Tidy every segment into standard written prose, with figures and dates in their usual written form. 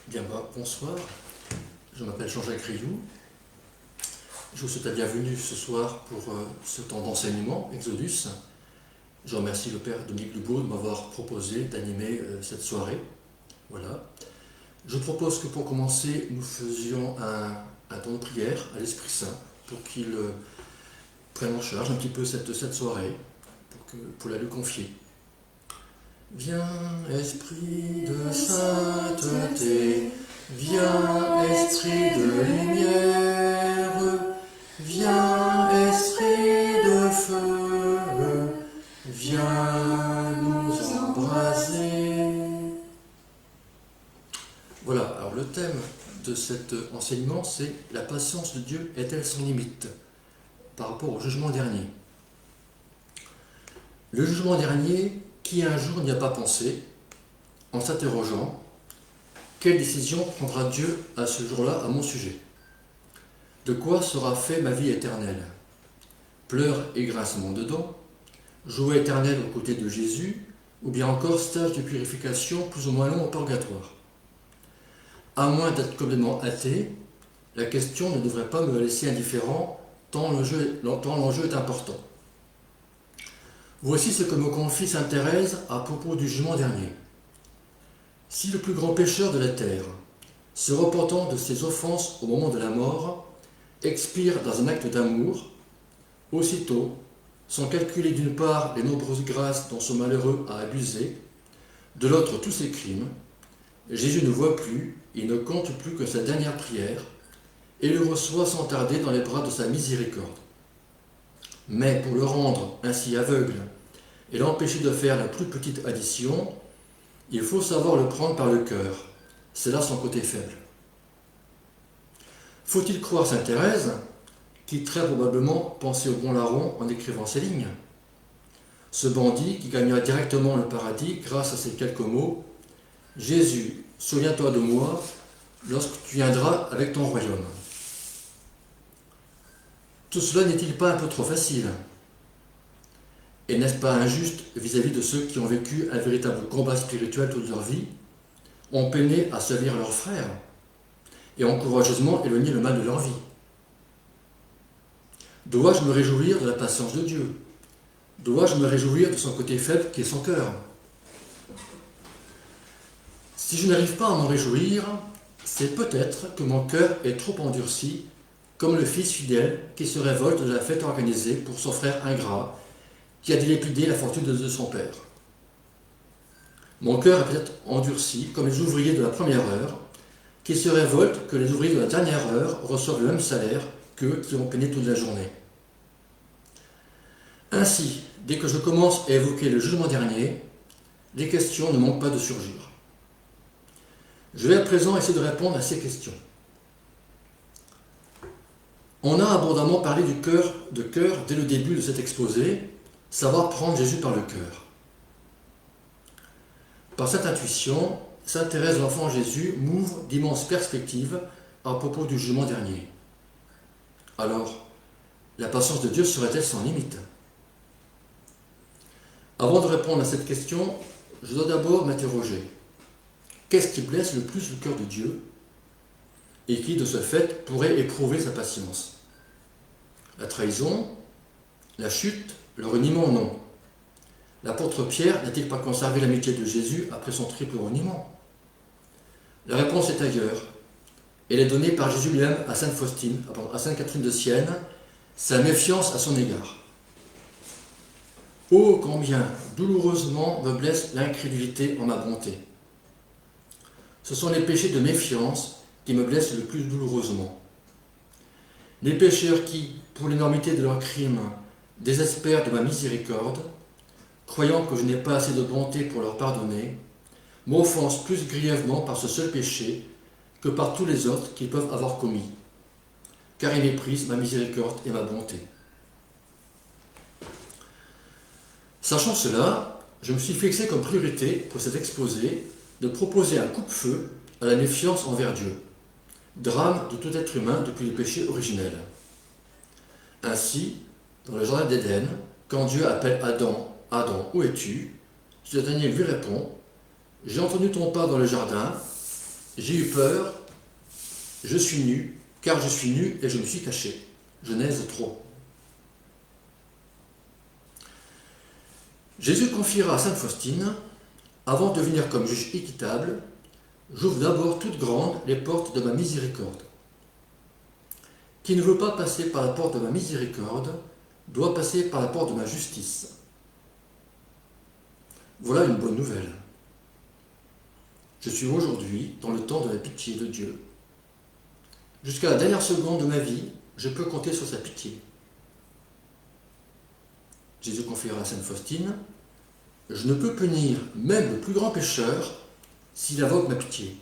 Bien, bonsoir, je m'appelle Jean-Jacques Rioux. Je vous souhaite la bienvenue ce soir pour ce temps d'enseignement, Exodus. Je remercie le Père Dominique Lubeau de m'avoir proposé d'animer cette soirée. Voilà. Je propose que pour commencer, nous faisions un temps de prière à l'Esprit Saint pour qu'il prenne en charge un petit peu cette soirée, pour la lui confier. Viens, Esprit de sainteté, viens, Esprit de lumière, viens, Esprit de feu, viens nous embraser. Voilà, alors le thème de cet enseignement, c'est « La patience de Dieu est-elle sans limite ?» par rapport au jugement dernier. Le jugement dernier, qui un jour n'y a pas pensé, en s'interrogeant « Quelle décision prendra Dieu à ce jour-là à mon sujet? De quoi sera fait ma vie éternelle? Pleurs et grincement de dents, joie éternelle aux côtés de Jésus, ou bien encore stage de purification plus ou moins long au purgatoire? À moins d'être complètement athée, la question ne devrait pas me laisser indifférent tant l'enjeu est important. Voici ce que me confie sainte Thérèse à propos du jugement dernier. Si le plus grand pécheur de la terre, se repentant de ses offenses au moment de la mort, expire dans un acte d'amour, aussitôt, sans calculer d'une part les nombreuses grâces dont ce malheureux a abusé, de l'autre tous ses crimes, Jésus ne voit plus, il ne compte plus que sa dernière prière, et le reçoit sans tarder dans les bras de sa miséricorde. Mais pour le rendre ainsi aveugle et l'empêcher de faire la plus petite addition, il faut savoir le prendre par le cœur. C'est là son côté faible. Faut-il croire sainte Thérèse, qui très probablement pensait au bon larron en écrivant ces lignes? Ce bandit qui gagna directement le paradis grâce à ces quelques mots « Jésus, souviens-toi de moi lorsque tu viendras avec ton royaume ». Tout cela n'est-il pas un peu trop facile? Et n'est-ce pas injuste vis-à-vis de ceux qui ont vécu un véritable combat spirituel toute leur vie, ont peiné à servir leurs frères et ont courageusement éloigné le mal de leur vie? Dois-je me réjouir de la patience de Dieu? Dois-je me réjouir de son côté faible qui est son cœur? Si je n'arrive pas à m'en réjouir, c'est peut-être que mon cœur est trop endurci, comme le fils fidèle qui se révolte de la fête organisée pour son frère ingrat, qui a dilapidé la fortune de son père. Mon cœur est peut-être endurci, comme les ouvriers de la première heure, qui se révoltent que les ouvriers de la dernière heure reçoivent le même salaire qu'eux qui ont peiné toute la journée. Ainsi, dès que je commence à évoquer le jugement dernier, les questions ne manquent pas de surgir. Je vais à présent essayer de répondre à ces questions. On a abondamment parlé du cœur dès le début de cet exposé, savoir prendre Jésus par le cœur. Par cette intuition, sainte Thérèse de l'Enfant Jésus m'ouvre d'immenses perspectives à propos du jugement dernier. Alors, la patience de Dieu serait-elle sans limite? Avant de répondre à cette question, je dois d'abord m'interroger. Qu'est-ce qui blesse le plus le cœur de Dieu et qui, de ce fait, pourrait éprouver sa patience? La trahison, la chute, le reniement, non. L'apôtre Pierre n'a-t-il pas conservé l'amitié de Jésus après son triple reniement? La réponse est ailleurs. Elle est donnée par Jésus lui-même à sainte Catherine de Sienne, sa méfiance à son égard. « Oh, combien douloureusement me blesse l'incrédulité en ma bonté. Ce sont les péchés de méfiance qui me blessent le plus douloureusement. Les pécheurs qui, pour l'énormité de leurs crimes, désespèrent de ma miséricorde, croyant que je n'ai pas assez de bonté pour leur pardonner, m'offensent plus grièvement par ce seul péché que par tous les autres qu'ils peuvent avoir commis, car ils méprisent ma miséricorde et ma bonté. Sachant cela, je me suis fixé comme priorité pour cet exposé de proposer un coupe-feu à la méfiance envers Dieu, drame de tout être humain depuis le péché originel. Ainsi, dans le jardin d'Éden, quand Dieu appelle Adam, « Adam, où es-tu » Ce dernier lui répond, « J'ai entendu ton pas dans le jardin, j'ai eu peur, je suis nu, car je suis nu et je me suis caché. Genèse 3. Jésus confiera à sainte Faustine, avant de venir comme juge équitable, j'ouvre d'abord toutes grandes les portes de ma miséricorde. Qui ne veut pas passer par la porte de ma miséricorde, doit passer par la porte de ma justice. Voilà une bonne nouvelle. Je suis aujourd'hui dans le temps de la pitié de Dieu. Jusqu'à la dernière seconde de ma vie, je peux compter sur sa pitié. Jésus confiera à sainte Faustine, je ne peux punir même le plus grand pécheur s'il invoque ma pitié.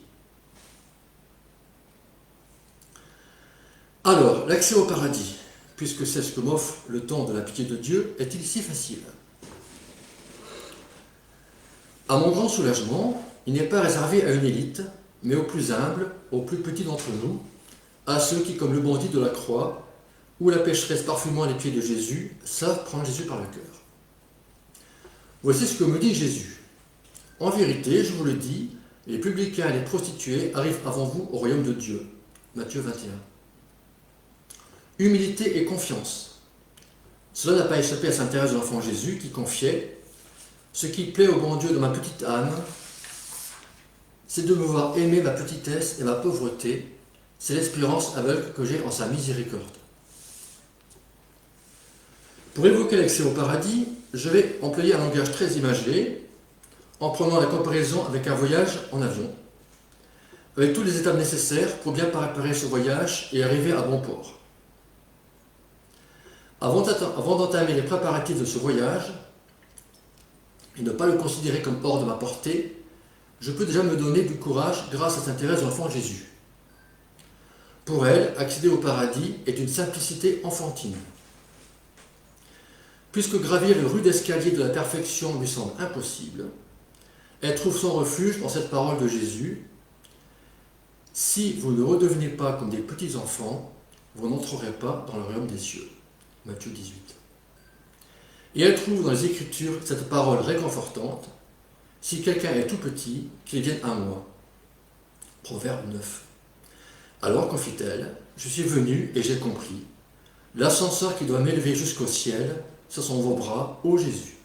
Alors, l'accès au paradis, puisque c'est ce que m'offre le temps de la pitié de Dieu, est-il si facile? À mon grand soulagement, il n'est pas réservé à une élite, mais aux plus humbles, aux plus petits d'entre nous, à ceux qui, comme le bandit de la croix, ou la pécheresse parfumant les pieds de Jésus, savent prendre Jésus par le cœur. Voici ce que me dit Jésus. En vérité, je vous le dis, les publicains et les prostituées arrivent avant vous au royaume de Dieu. Matthieu 21. Humilité et confiance. Cela n'a pas échappé à sainte Thérèse de l'Enfant Jésus qui confiait « Ce qui plaît au bon Dieu dans ma petite âme, c'est de me voir aimer ma petitesse et ma pauvreté, c'est l'espérance aveugle que j'ai en sa miséricorde. » Pour évoquer l'accès au paradis, je vais employer un langage très imagé, en prenant la comparaison avec un voyage en avion, avec toutes les étapes nécessaires pour bien préparer ce voyage et arriver à bon port. Avant d'entamer les préparatifs de ce voyage, et ne pas le considérer comme hors de ma portée, je peux déjà me donner du courage grâce à sainte Thérèse de l'Enfant Jésus. Pour elle, accéder au paradis est une simplicité enfantine. Puisque gravir le rude escalier de la perfection lui semble impossible, elle trouve son refuge dans cette parole de Jésus. « Si vous ne redevenez pas comme des petits enfants, vous n'entrerez pas dans le royaume des cieux. » Matthieu 18. Et elle trouve dans les Écritures cette parole réconfortante. « Si quelqu'un est tout petit, qu'il vienne à moi. » Proverbe 9. Alors, confie-t-elle, je suis venue et j'ai compris. L'ascenseur qui doit m'élever jusqu'au ciel, ce sont vos bras, ô Jésus.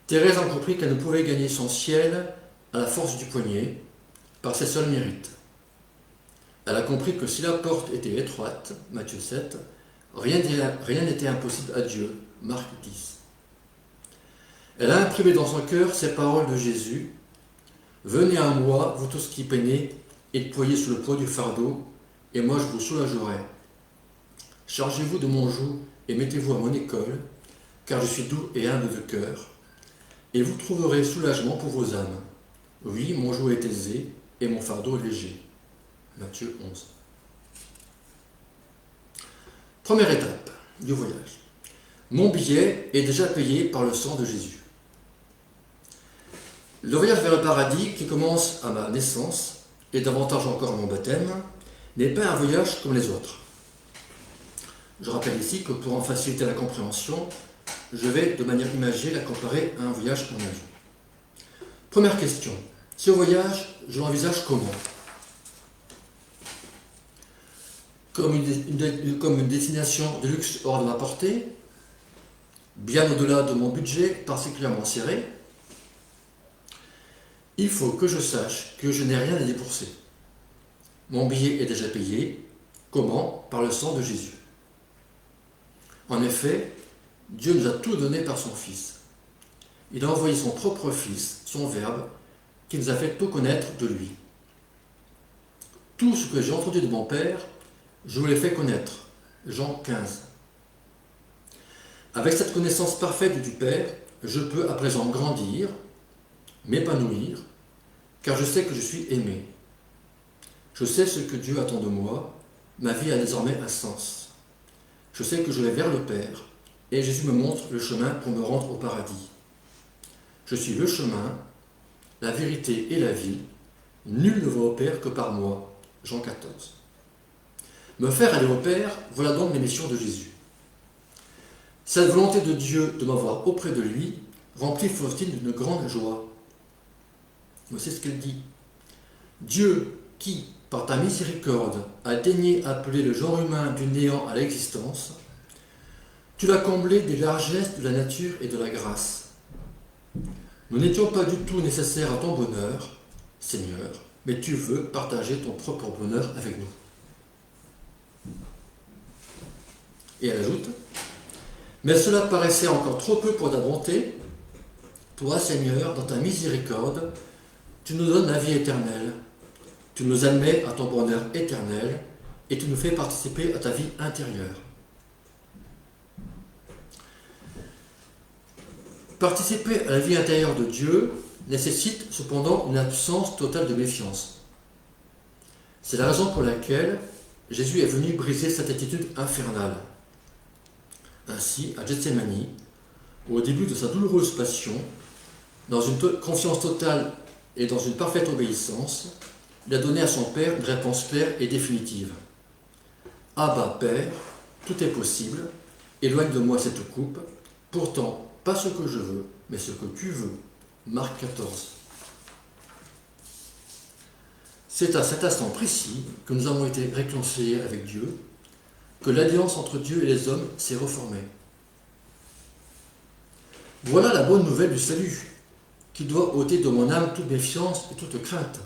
Thérèse a compris qu'elle ne pouvait gagner son ciel à la force du poignet, par ses seuls mérites. Elle a compris que si la porte était étroite, Matthieu 7, rien n'était impossible à Dieu, Marc 10. Elle a imprimé dans son cœur ces paroles de Jésus. « Venez à moi, vous tous qui peinez, et ployez sous le poids du fardeau, et moi je vous soulagerai. Chargez-vous de mon joug et mettez-vous à mon école, car je suis doux et humble de cœur, et vous trouverez soulagement pour vos âmes. Oui, mon joug est aisé, et mon fardeau est léger. » Matthieu 11. Première étape du voyage. Mon billet est déjà payé par le sang de Jésus. Le voyage vers le paradis, qui commence à ma naissance, et davantage encore à mon baptême, n'est pas un voyage comme les autres. Je rappelle ici que pour en faciliter la compréhension, je vais de manière imagée la comparer à un voyage en avion. Première question. Ce voyage, je l'envisage comment? Comme une destination de luxe hors de ma portée, bien au-delà de mon budget particulièrement serré. Il faut que je sache que je n'ai rien à débourser. Mon billet est déjà payé. Comment? Par le sang de Jésus. En effet, Dieu nous a tout donné par son Fils. Il a envoyé son propre Fils, son Verbe, qui nous a fait tout connaître de lui. Tout ce que j'ai entendu de mon Père, je vous l'ai fait connaître. Jean 15. Avec cette connaissance parfaite du Père, je peux à présent grandir, m'épanouir, car je sais que je suis aimé. Je sais ce que Dieu attend de moi, ma vie a désormais un sens. Je sais que je vais vers le Père, et Jésus me montre le chemin pour me rendre au paradis. Je suis le chemin, la vérité et la vie. Nul ne va au Père que par moi. Jean 14. Me faire aller au Père, voilà donc l'émission de Jésus. Cette volonté de Dieu de m'avoir auprès de lui remplit Faustine d'une grande joie. Voici ce qu'elle dit. Dieu qui, par ta miséricorde, a daigné appeler le genre humain du néant à l'existence, tu l'as comblé des largesses de la nature et de la grâce. Nous n'étions pas du tout nécessaires à ton bonheur, Seigneur, mais tu veux partager ton propre bonheur avec nous. Et elle ajoute, mais cela paraissait encore trop peu pour ta bonté. Toi, Seigneur, dans ta miséricorde, tu nous donnes la vie éternelle, tu nous admets à ton bonheur éternel et tu nous fais participer à ta vie intérieure. Participer à la vie intérieure de Dieu nécessite cependant une absence totale de méfiance. C'est la raison pour laquelle Jésus est venu briser cette attitude infernale. Ainsi, à Gethsémani, au début de sa douloureuse passion, dans une confiance totale et dans une parfaite obéissance, il a donné à son Père une réponse claire et définitive. « Abba, Père, tout est possible, éloigne de moi cette coupe, pourtant, pas ce que je veux, mais ce que tu veux. » Marc 14. C'est à cet instant précis que nous avons été réconciliés avec Dieu, que l'alliance entre Dieu et les hommes s'est reformée. Voilà la bonne nouvelle du salut, qui doit ôter de mon âme toute méfiance et toute crainte.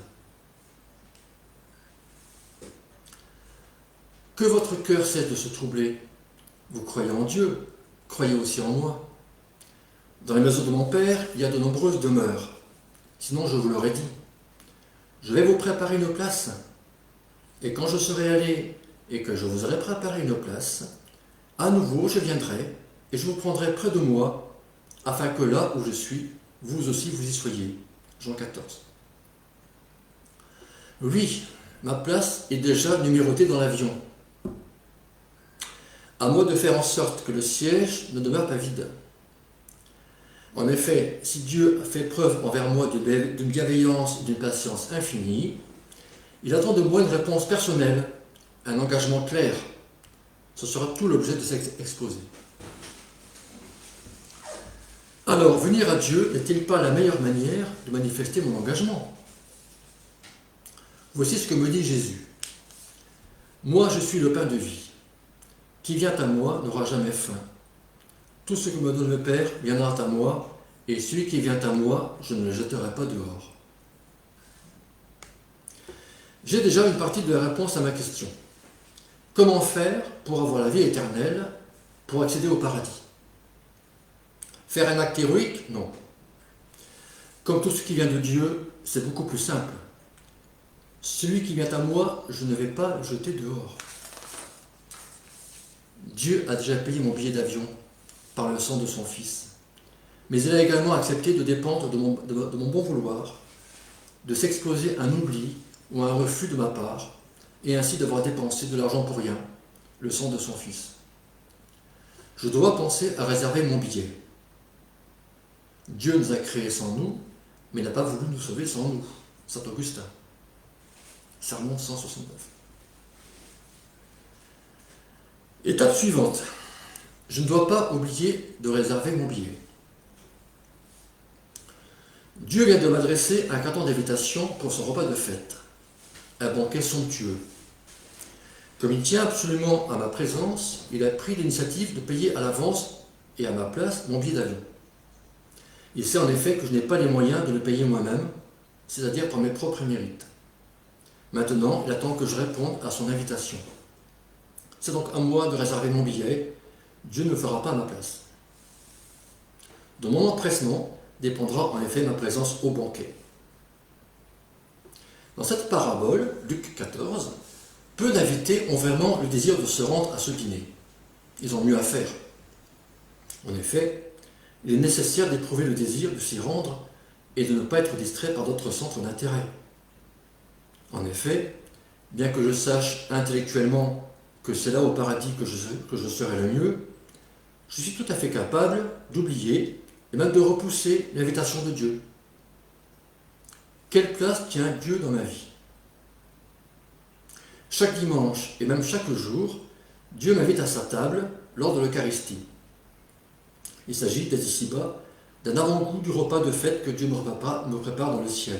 Que votre cœur cesse de se troubler. Vous croyez en Dieu, croyez aussi en moi. Dans les maisons de mon Père, il y a de nombreuses demeures. Sinon, je vous l'aurais dit. Je vais vous préparer une place. Et quand je serai allé et que je vous aurai préparé une place, à nouveau je viendrai et je vous prendrai près de moi, afin que là où je suis, vous aussi vous y soyez. Jean 14. Oui, ma place est déjà numérotée dans l'avion. À moi de faire en sorte que le siège ne demeure pas vide. En effet, si Dieu fait preuve envers moi d'une bienveillance et d'une patience infinie, il attend de moi une réponse personnelle, un engagement clair. Ce sera tout l'objet de cet exposé. Alors, venir à Dieu n'est-il pas la meilleure manière de manifester mon engagement? Voici ce que me dit Jésus. Moi, je suis le pain de vie. Qui vient à moi n'aura jamais faim. Tout ce que me donne le Père viendra à moi, et celui qui vient à moi, je ne le jetterai pas dehors. J'ai déjà une partie de la réponse à ma question. Comment faire pour avoir la vie éternelle, pour accéder au paradis? Faire un acte héroïque? Non. Comme tout ce qui vient de Dieu, c'est beaucoup plus simple. Celui qui vient à moi, je ne vais pas le jeter dehors. Dieu a déjà payé mon billet d'avion par le sang de son Fils. Mais il a également accepté de dépendre de mon bon vouloir, de s'exposer à un oubli ou à un refus de ma part, et ainsi d'avoir dépensé de l'argent pour rien, le sang de son Fils. Je dois penser à réserver mon billet. Dieu nous a créés sans nous, mais n'a pas voulu nous sauver sans nous. Saint Augustin. Sermon 169. Étape suivante. Je ne dois pas oublier de réserver mon billet. Dieu vient de m'adresser un carton d'invitation pour son repas de fête. Un banquet somptueux. Comme il tient absolument à ma présence, il a pris l'initiative de payer à l'avance et à ma place mon billet d'avion. Il sait en effet que je n'ai pas les moyens de le payer moi-même, c'est-à-dire par mes propres mérites. Maintenant, il attend que je réponde à son invitation. C'est donc à moi de réserver mon billet. Dieu ne le fera pas à ma place. De mon empressement dépendra en effet ma présence au banquet. Dans cette parabole, Luc 14, peu d'invités ont vraiment le désir de se rendre à ce dîner. Ils ont mieux à faire. En effet, il est nécessaire d'éprouver le désir de s'y rendre et de ne pas être distrait par d'autres centres d'intérêt. En effet, bien que je sache intellectuellement que c'est là au paradis que je serai le mieux, je suis tout à fait capable d'oublier et même de repousser l'invitation de Dieu. Quelle place tient Dieu dans ma vie? Chaque dimanche et même chaque jour, Dieu m'invite à sa table lors de l'Eucharistie. Il s'agit, dès ici-bas, d'un avant-goût du repas de fête que Dieu me prépare dans le ciel.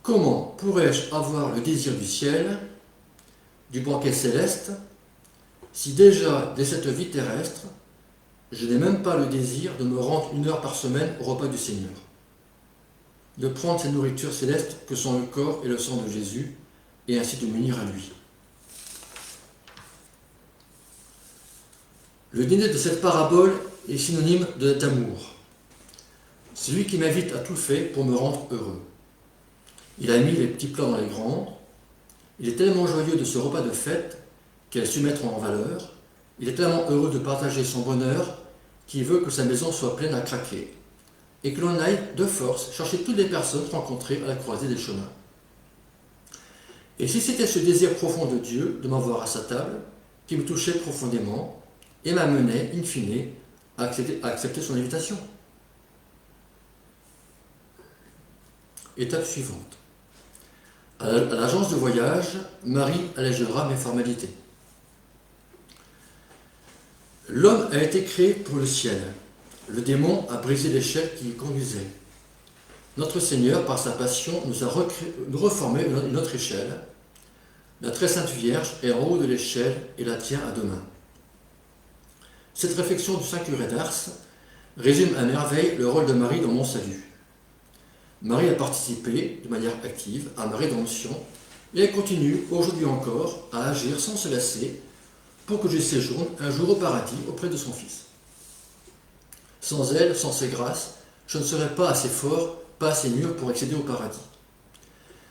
comment pourrais-je avoir le désir du ciel, du banquet céleste, si déjà, dès cette vie terrestre, je n'ai même pas le désir de me rendre 1 heure par semaine au repas du Seigneur, de prendre ces nourritures célestes que sont le corps et le sang de Jésus, et ainsi de m'unir à lui. Le dîner de cette parabole est synonyme d'amour. C'est lui qui m'invite à tout faire pour me rendre heureux. Il a mis les petits plats dans les grands. Il est tellement joyeux de ce repas de fête qu'il a su mettre en valeur. Il est tellement heureux de partager son bonheur qu'il veut que sa maison soit pleine à craquer et que l'on aille de force chercher toutes les personnes rencontrées à la croisée des chemins. Et si c'était ce désir profond de Dieu de m'avoir à sa table qui me touchait profondément et m'amenait, in fine, à accepter son invitation. Étape suivante. À l'agence de voyage, Marie allégera mes formalités. L'homme a été créé pour le ciel. Le démon a brisé l'échelle qui y conduisait. Notre Seigneur, par sa passion, nous a reformé une autre échelle. La très sainte Vierge est en haut de l'échelle et la tient à 2 mains. Cette réflexion du Saint curé d'Ars résume à merveille le rôle de Marie dans mon salut. Marie a participé de manière active à ma rédemption et elle continue aujourd'hui encore à agir sans se lasser pour que je séjourne un jour au paradis auprès de son Fils. Sans elle, sans ses grâces, je ne serais pas assez fort, pas assez mûr pour accéder au paradis.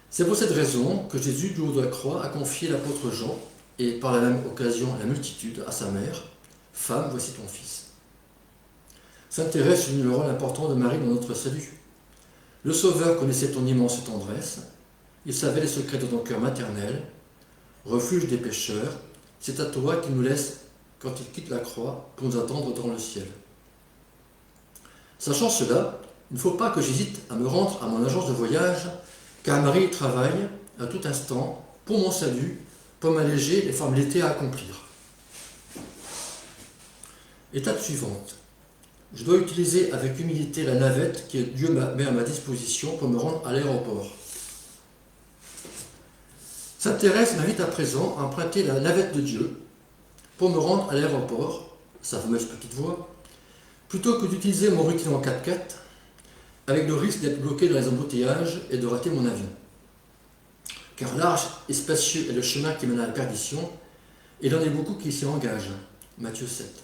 C'est pour cette raison que Jésus, du haut de la croix, a confié l'apôtre Jean, et par la même occasion la multitude, à sa mère. « Femme, voici ton fils ». Sainte Thérèse souligne le rôle important de Marie dans notre salut. Le Sauveur connaissait ton immense tendresse, il savait les secrets de ton cœur maternel, refuge des pécheurs, c'est à toi qu'il nous laisse quand il quitte la croix pour nous attendre dans le ciel. Sachant cela, il ne faut pas que j'hésite à me rendre à mon agence de voyage, car Marie travaille à tout instant pour mon salut, pour m'alléger les formalités à accomplir. Étape suivante. Je dois utiliser avec humilité la navette que Dieu met à ma disposition pour me rendre à l'aéroport. Sainte Thérèse m'invite à présent à emprunter la navette de Dieu pour me rendre à l'aéroport, sa fameuse petite voie, plutôt que d'utiliser mon routier en 4x4 avec le risque d'être bloqué dans les embouteillages et de rater mon avion. Car large et spacieux est le chemin qui mène à la perdition, et il en est beaucoup qui s'y engagent. Matthieu 7.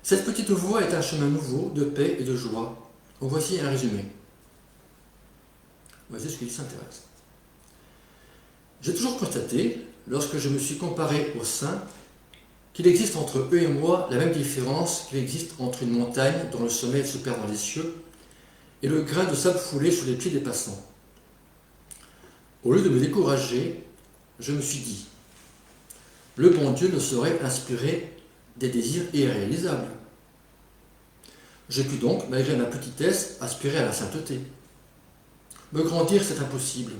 Cette petite voie est un chemin nouveau de paix et de joie. En voici un résumé. Voici ce que dit sainte Thérèse. J'ai toujours constaté, lorsque je me suis comparé aux saints, qu'il existe entre eux et moi la même différence qu'il existe entre une montagne dont le sommet se perd dans les cieux et le grain de sable foulé sous les pieds des passants. Au lieu de me décourager, je me suis dit, le bon Dieu ne saurait inspirer des désirs irréalisables. J'ai pu donc, malgré ma petitesse, aspirer à la sainteté. Me grandir, c'est impossible.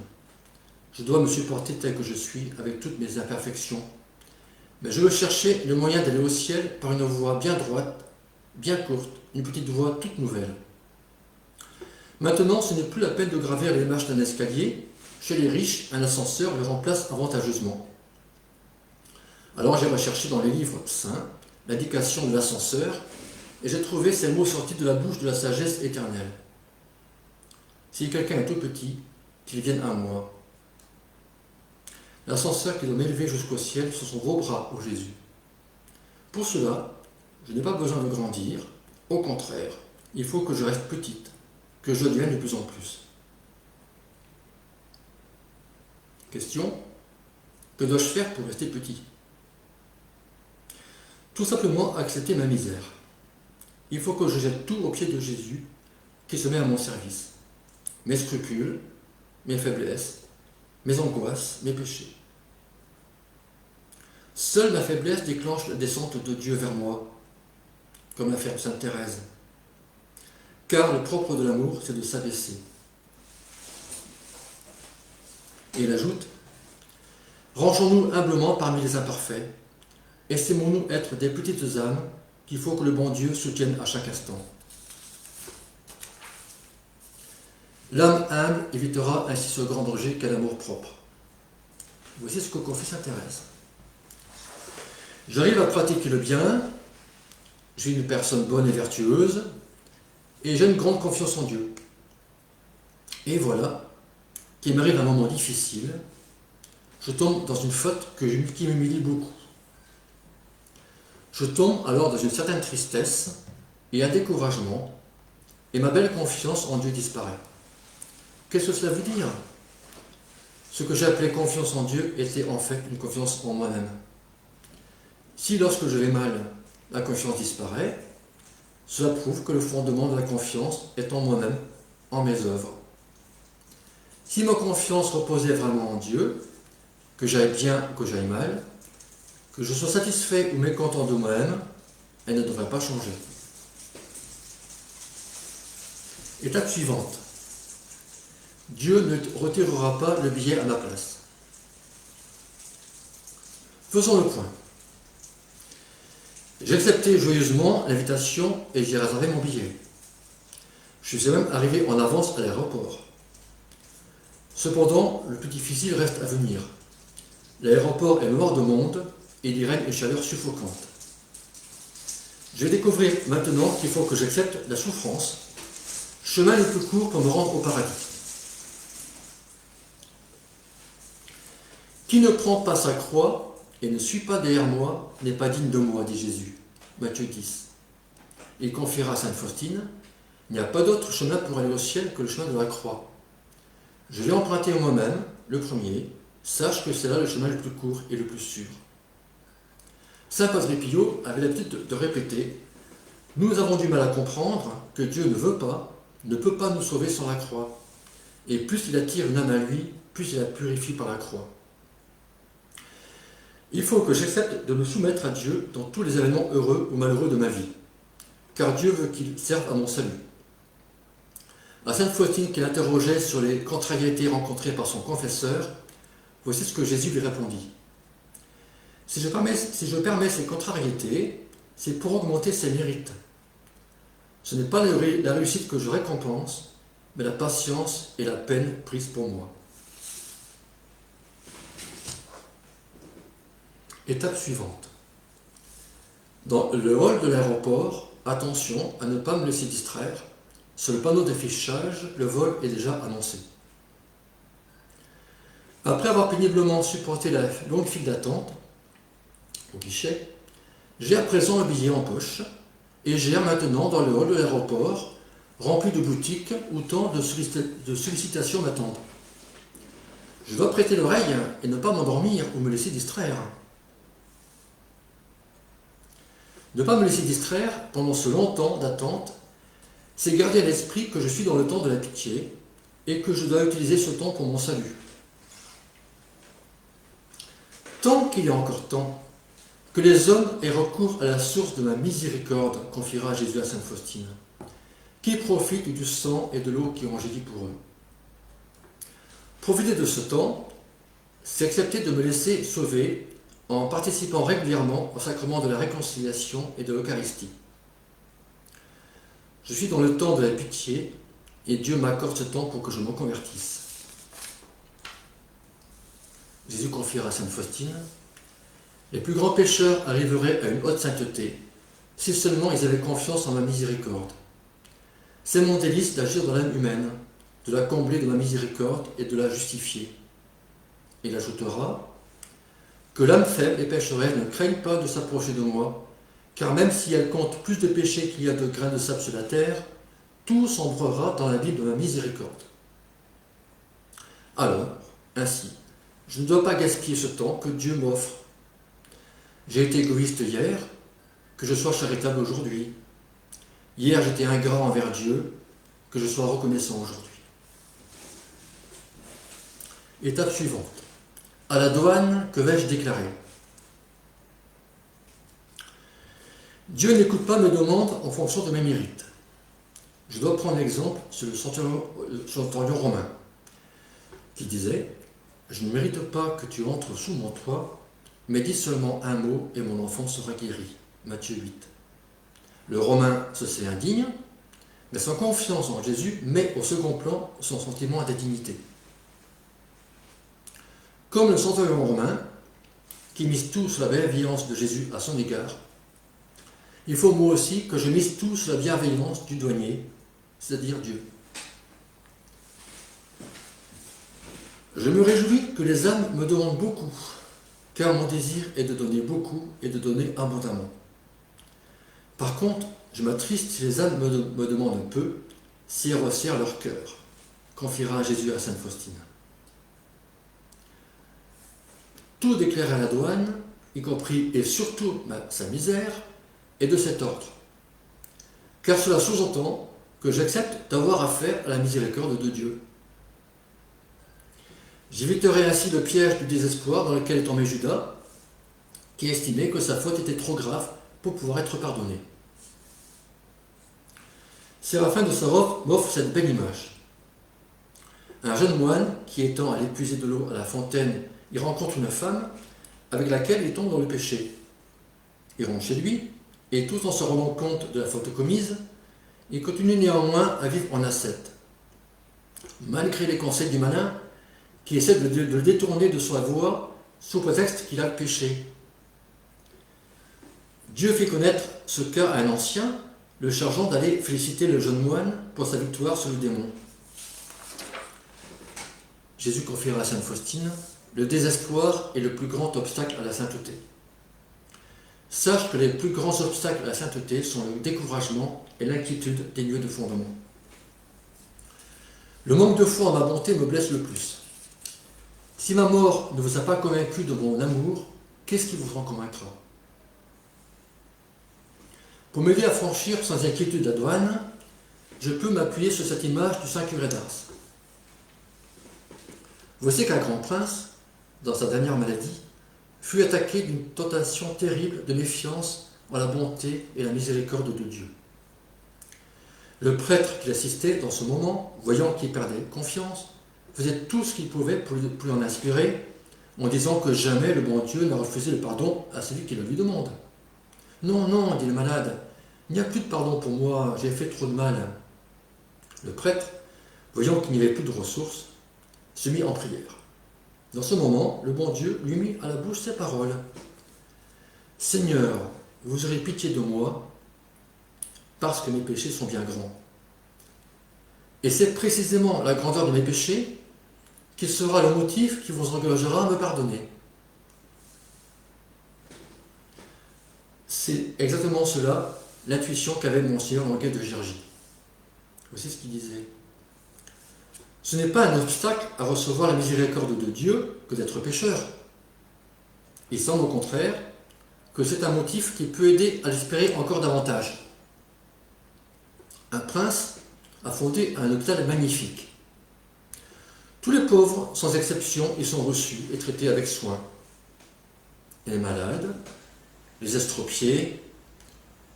Je dois me supporter tel que je suis, avec toutes mes imperfections. Mais je veux chercher le moyen d'aller au ciel par une voie bien droite, bien courte, une petite voie toute nouvelle. Maintenant, ce n'est plus la peine de gravir les marches d'un escalier. Chez les riches, un ascenseur le remplace avantageusement. Alors j'ai recherché dans les livres saints l'indication de l'ascenseur et j'ai trouvé ces mots sortis de la bouche de la sagesse éternelle. Si quelqu'un est tout petit, qu'il vienne à moi. L'ascenseur qui doit m'élever jusqu'au ciel sur son gros bras, ô Jésus. Pour cela, je n'ai pas besoin de grandir. Au contraire, il faut que je reste petite, que je devienne de plus en plus. Question, que dois-je faire pour rester petit? Tout simplement accepter ma misère. Il faut que je jette tout aux pieds de Jésus qui se met à mon service. Mes scrupules, mes faiblesses, mes angoisses, mes péchés. Seule ma faiblesse déclenche la descente de Dieu vers moi, comme l'affirme sainte Thérèse. Car le propre de l'amour, c'est de s'abaisser. Et elle ajoute, rangeons-nous humblement parmi les imparfaits, estimons-nous être des petites âmes qu'il faut que le bon Dieu soutienne à chaque instant. L'âme humble évitera ainsi ce grand danger qu'est l'amour-propre. Voici ce que confie sainte Thérèse. J'arrive à pratiquer le bien, je suis une personne bonne et vertueuse, et j'ai une grande confiance en Dieu. Et voilà, qu'il m'arrive un moment difficile, je tombe dans une faute qui m'humilie beaucoup. Je tombe alors dans une certaine tristesse et un découragement, et ma belle confiance en Dieu disparaît. Qu'est-ce que cela veut dire? Ce que j'ai appelé confiance en Dieu était en fait une confiance en moi-même. Si lorsque je vais mal, la confiance disparaît, cela prouve que le fondement de la confiance est en moi-même, en mes œuvres. Si ma confiance reposait vraiment en Dieu, que j'aille bien ou que j'aille mal, que je sois satisfait ou mécontent de moi-même, elle ne devrait pas changer. Étape suivante. Dieu ne retirera pas le billet à ma place. Faisons le point. J'ai accepté joyeusement l'invitation et j'ai réservé mon billet. Je suis même arrivé en avance à l'aéroport. Cependant, le plus difficile reste à venir. L'aéroport est noir de monde et il y règne une chaleur suffocante. Je vais découvrir maintenant qu'il faut que j'accepte la souffrance, chemin le plus court pour me rendre au paradis. Qui ne prend pas sa croix et ne suit pas derrière moi n'est pas digne de moi, dit Jésus. Matthieu 10. Il confiera à sainte Faustine, il n'y a pas d'autre chemin pour aller au ciel que le chemin de la croix. Je l'ai emprunté moi-même, le premier, sache que c'est là le chemin le plus court et le plus sûr. Saint Padre Pio avait l'habitude de répéter, nous avons du mal à comprendre que Dieu ne peut pas nous sauver sans la croix. Et plus il attire une âme à lui, plus il la purifie par la croix. Il faut que j'accepte de me soumettre à Dieu dans tous les événements heureux ou malheureux de ma vie, car Dieu veut qu'il serve à mon salut. À sainte Faustine qui l'interrogeait sur les contrariétés rencontrées par son confesseur, voici ce que Jésus lui répondit. Si je permets ces contrariétés, c'est pour augmenter ses mérites. Ce n'est pas la réussite que je récompense, mais la patience et la peine prises pour moi. Étape suivante. Dans le hall de l'aéroport, attention à ne pas me laisser distraire. Sur le panneau d'affichage, le vol est déjà annoncé. Après avoir péniblement supporté la longue file d'attente au guichet, j'ai à présent un billet en poche et j'ai maintenant dans le hall de l'aéroport rempli de boutiques où tant de sollicitations m'attendent. Je dois prêter l'oreille et ne pas m'endormir ou me laisser distraire. Ne pas me laisser distraire pendant ce long temps d'attente, c'est garder à l'esprit que je suis dans le temps de la pitié et que je dois utiliser ce temps pour mon salut. Tant qu'il y a encore temps, que les hommes aient recours à la source de ma miséricorde, confiera Jésus à sainte Faustine, qui profite du sang et de l'eau qui ont jailli pour eux. Profiter de ce temps, c'est accepter de me laisser sauver en participant régulièrement au sacrement de la réconciliation et de l'Eucharistie. Je suis dans le temps de la pitié et Dieu m'accorde ce temps pour que je me convertisse. Jésus confiera à sainte Faustine, les plus grands pécheurs arriveraient à une haute sainteté si seulement ils avaient confiance en ma miséricorde. C'est mon délice d'agir dans l'âme humaine, de la combler de ma miséricorde et de la justifier. Il ajoutera que l'âme faible et pécheresse ne craigne pas de s'approcher de moi, car même si elle compte plus de péchés qu'il y a de grains de sable sur la terre, tout sombrera dans l'abîme de ma miséricorde. Alors, ainsi, je ne dois pas gaspiller ce temps que Dieu m'offre. J'ai été égoïste hier, que je sois charitable aujourd'hui. Hier, j'étais ingrat envers Dieu, que je sois reconnaissant aujourd'hui. Étape suivante. À la douane, que vais-je déclarer? Dieu n'écoute pas mes demandes en fonction de mes mérites. Je dois prendre l'exemple sur le centurion romain, qui disait « Je ne mérite pas que tu entres sous mon toit, mais dis seulement un mot et mon enfant sera guéri. » Matthieu 8. Le Romain se sait indigne, Mais sa confiance en Jésus met au second plan son sentiment d'indignité. Comme le centurion romain, qui mise tout sur la bienveillance de Jésus à son égard, il faut moi aussi que je mise tout sur la bienveillance du douanier, c'est-à-dire Dieu. Je me réjouis que les âmes me demandent beaucoup, car mon désir est de donner beaucoup et de donner abondamment. Par contre, je m'attriste si les âmes me demandent peu, si elles resserrent leur cœur, confiera Jésus à sainte Faustine. Tout déclarer à la douane, y compris et surtout sa misère, est de cet ordre. Car cela sous-entend que j'accepte d'avoir affaire à la miséricorde de Dieu. J'éviterai ainsi le piège du désespoir dans lequel est tombé Judas, qui estimait que sa faute était trop grave pour pouvoir être pardonné. Séraphin de Sarov m'offre cette belle image. Un jeune moine qui, étant allé puiser de l'eau à la fontaine, y rencontre une femme avec laquelle il tombe dans le péché. Il rentre chez lui, et tout en se rendant compte de la faute commise, il continue néanmoins à vivre en ascète. Malgré les conseils du malin, qui essaie de le détourner de sa voie sous prétexte qu'il a péché. Dieu fait connaître ce cas à un ancien, le chargeant d'aller féliciter le jeune moine pour sa victoire sur le démon. Jésus confiera à sainte Faustine: le désespoir est le plus grand obstacle à la sainteté. Sache que les plus grands obstacles à la sainteté sont le découragement et l'inquiétude dénués de fondement. Le manque de foi en ma bonté me blesse le plus. Si ma mort ne vous a pas convaincu de mon amour, qu'est-ce qui vous en convaincra? Pour m'aider à franchir sans inquiétude la douane, je peux m'appuyer sur cette image du saint curé d'Ars. Voici qu'un grand prince, dans sa dernière maladie, fut attaqué d'une tentation terrible de méfiance en la bonté et la miséricorde de Dieu. Le prêtre qui l'assistait dans ce moment, voyant qu'il perdait confiance, faisait tout ce qu'il pouvait pour lui en inspirer, en disant que jamais le bon Dieu n'a refusé le pardon à celui qui le lui demande. « Non, non, dit le malade, il n'y a plus de pardon pour moi, j'ai fait trop de mal. » Le prêtre, voyant qu'il n'y avait plus de ressources, se mit en prière. Dans ce moment, le bon Dieu lui mit à la bouche ces paroles. « Seigneur, vous aurez pitié de moi, parce que mes péchés sont bien grands. Et c'est précisément la grandeur de mes péchés qui sera le motif qui vous engagera à me pardonner. » C'est exactement cela, l'intuition qu'avait Monseigneur Languet de Girgy. Voici ce qu'il disait. Ce n'est pas un obstacle à recevoir la miséricorde de Dieu que d'être pécheur. Il semble au contraire que c'est un motif qui peut aider à l'espérer encore davantage. Un prince a fondé un hôpital magnifique. Tous les pauvres, sans exception, y sont reçus et traités avec soin. Et les malades, les estropiés,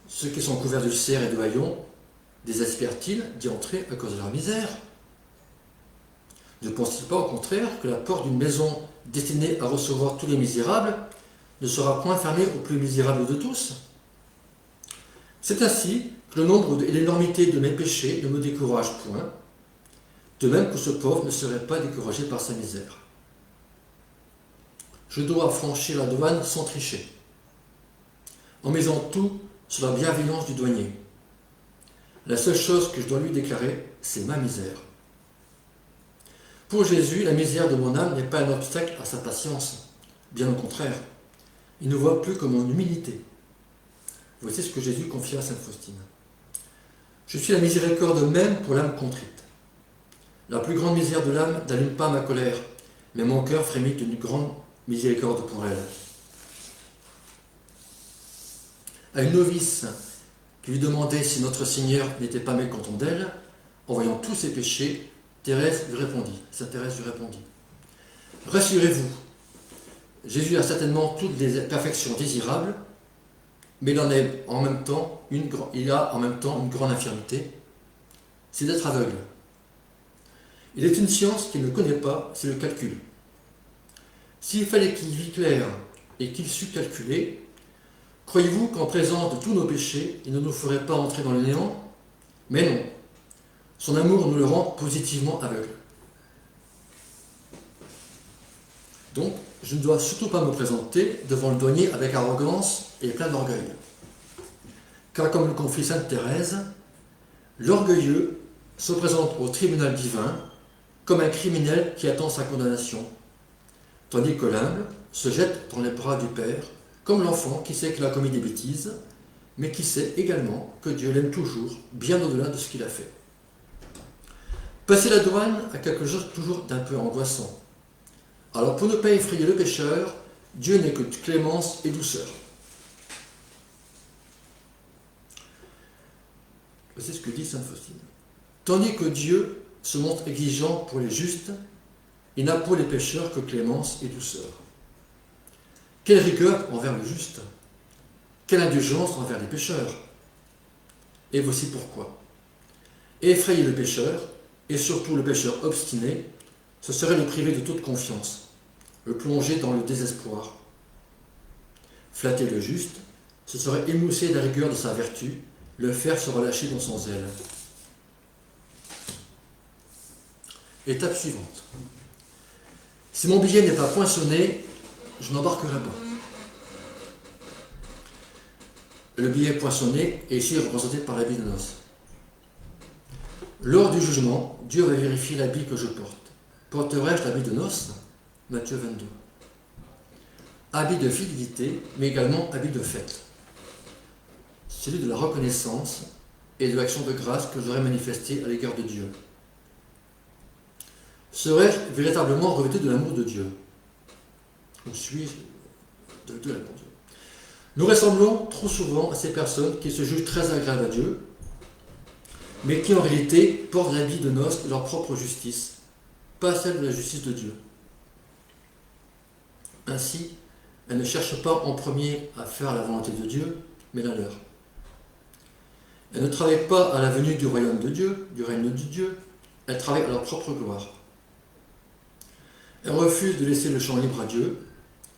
ceux qui sont couverts d'ulcères et de haillons, désespèrent-ils d'y entrer à cause de leur misère? Ne pense-t-il pas au contraire que la porte d'une maison destinée à recevoir tous les misérables ne sera point fermée aux plus misérables de tous? C'est ainsi que le nombre et l'énormité de mes péchés ne me découragent point, de même que ce pauvre ne serait pas découragé par sa misère. Je dois franchir la douane sans tricher, en misant tout sur la bienveillance du douanier. La seule chose que je dois lui déclarer, c'est ma misère. Pour Jésus, la misère de mon âme n'est pas un obstacle à sa patience. Bien au contraire, il ne voit plus que mon humilité. Voici ce que Jésus confia à sainte Faustine. Je suis la miséricorde même pour l'âme contrite. La plus grande misère de l'âme n'allume pas ma colère, mais mon cœur frémit d'une grande miséricorde pour elle. À une novice qui lui demandait si notre Seigneur n'était pas mécontent d'elle, en voyant tous ses péchés, Sainte Thérèse lui répondit: « Rassurez-vous, Jésus a certainement toutes les perfections désirables, mais il a en même temps une grande infirmité, c'est d'être aveugle. Il est une science qu'il ne connaît pas, c'est le calcul. S'il fallait qu'il vît clair et qu'il sût calculer, croyez-vous qu'en présence de tous nos péchés, il ne nous ferait pas entrer dans le néant? Mais non, Son amour nous le rend positivement aveugle. Donc, je ne dois surtout pas me présenter devant le douanier avec arrogance et plein d'orgueil. Car comme le confie sainte Thérèse, l'orgueilleux se présente au tribunal divin comme un criminel qui attend sa condamnation, tandis que l'humble se jette dans les bras du Père, comme l'enfant qui sait qu'il a commis des bêtises, mais qui sait également que Dieu l'aime toujours, bien au-delà de ce qu'il a fait. Passer la douane a quelque chose toujours d'un peu angoissant. Alors pour ne pas effrayer le pécheur, Dieu n'est que clémence et douceur. C'est ce que dit sainte Faustine. Tandis que Dieu se montre exigeant pour les justes, il n'a pour les pécheurs que clémence et douceur. Quelle rigueur envers le juste, quelle indulgence envers les pécheurs. Et voici pourquoi. Effrayer le pécheur, et surtout le pécheur obstiné, ce serait le priver de toute confiance, le plonger dans le désespoir. Flatter le juste, ce serait émousser la rigueur de sa vertu, le faire se relâcher dans son zèle. Étape suivante. Si mon billet n'est pas poinçonné, je n'embarquerai pas. Le billet poinçonné est ici représenté par l'habit de noces. Lors du jugement, Dieu va vérifier l'habit que je porte. Porterai-je l'habit de noces ? Matthieu 22. Habit de fidélité, mais également habit de fête. Celui de la reconnaissance et de l'action de grâce que j'aurais manifestée à l'égard de Dieu. Serais-je véritablement revêtu de l'amour de Dieu ? Ou suis-je de l'amour de Dieu ? Nous ressemblons trop souvent à ces personnes qui se jugent très agréables à Dieu, mais qui en réalité portent l'habit de noces de leur propre justice, pas celle de la justice de Dieu. Ainsi, elles ne cherchent pas en premier à faire la volonté de Dieu, mais la leur. Elles ne travaillent pas à la venue du royaume de Dieu, du règne de Dieu, elles travaillent à leur propre gloire. Elles refusent de laisser le champ libre à Dieu,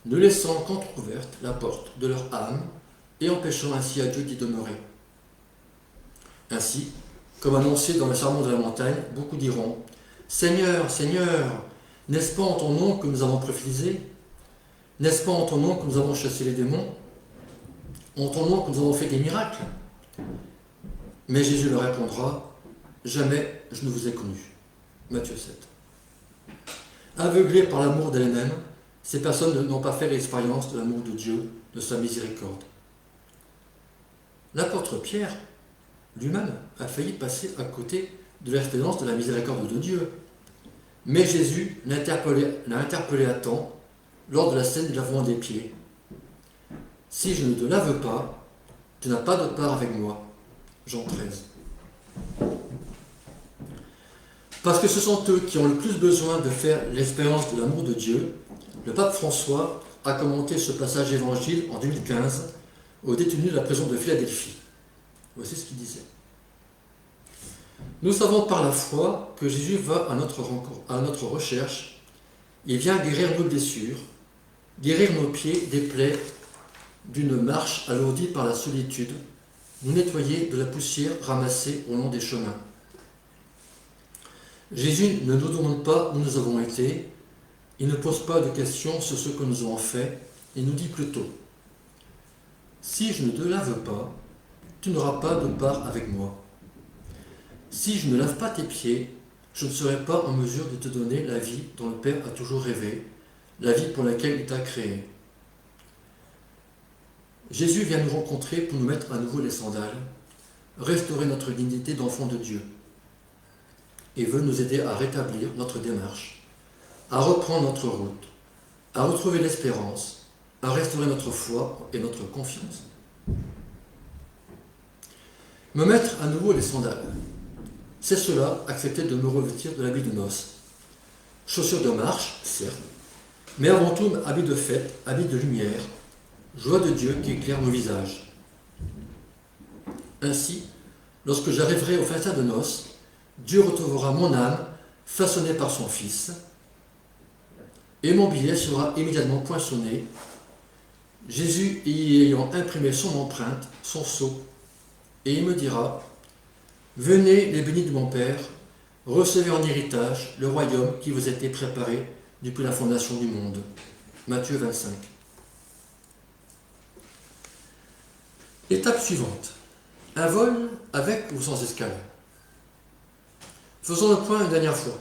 ne laissant qu'entrouverte la porte de leur âme et empêchant ainsi à Dieu d'y demeurer. Ainsi, comme annoncé dans le sermon de la montagne, beaucoup diront « Seigneur, Seigneur, n'est-ce pas en ton nom que nous avons prophétisé ? N'est-ce pas en ton nom que nous avons chassé les démons ? En ton nom que nous avons fait des miracles ?» Mais Jésus leur répondra « Jamais je ne vous ai connu. » Matthieu 7. Aveuglées par l'amour d'elles-mêmes, ces personnes n'ont pas fait l'expérience de l'amour de Dieu, de sa miséricorde. L'apôtre Pierre, lui-même, a failli passer à côté de l'expérience de la miséricorde de Dieu. Mais Jésus l'a interpellé à temps lors de la scène du lavement des pieds. « Si je ne te lave pas, tu n'as pas de part avec moi. » Jean 13. Parce que ce sont eux qui ont le plus besoin de faire l'expérience de l'amour de Dieu, le pape François a commenté ce passage évangile en 2015 aux détenus de la prison de Philadelphie. Voici ce qu'il disait. Nous savons par la foi que Jésus va à notre recherche. Il vient guérir nos blessures, guérir nos pieds des plaies d'une marche alourdie par la solitude, nous nettoyer de la poussière ramassée au long des chemins. Jésus ne nous demande pas où nous avons été, il ne pose pas de questions sur ce que nous avons fait, il nous dit plutôt « Si je ne te lave pas, tu n'auras pas de part avec moi. Si je ne lave pas tes pieds, je ne serai pas en mesure de te donner la vie dont le Père a toujours rêvé, la vie pour laquelle il t'a créé. » Jésus vient nous rencontrer pour nous mettre à nouveau les sandales, restaurer notre dignité d'enfant de Dieu, et veut nous aider à rétablir notre démarche, à reprendre notre route, à retrouver l'espérance, à restaurer notre foi et notre confiance. Me mettre à nouveau les sandales, c'est cela, accepter de me revêtir de l'habit de noces. Chaussures de marche, certes, mais avant tout habit de fête, habit de lumière, joie de Dieu qui éclaire nos visages. Ainsi, lorsque j'arriverai au festin de noces, Dieu retrouvera mon âme façonnée par son Fils, et mon billet sera immédiatement poinçonné, Jésus y ayant imprimé son empreinte, son sceau, et il me dira Venez, les bénis de mon Père, recevez en héritage le royaume qui vous a été préparé depuis la fondation du monde. Matthieu 25. Étape suivante. Un vol avec ou sans escale. Faisons le point une dernière fois.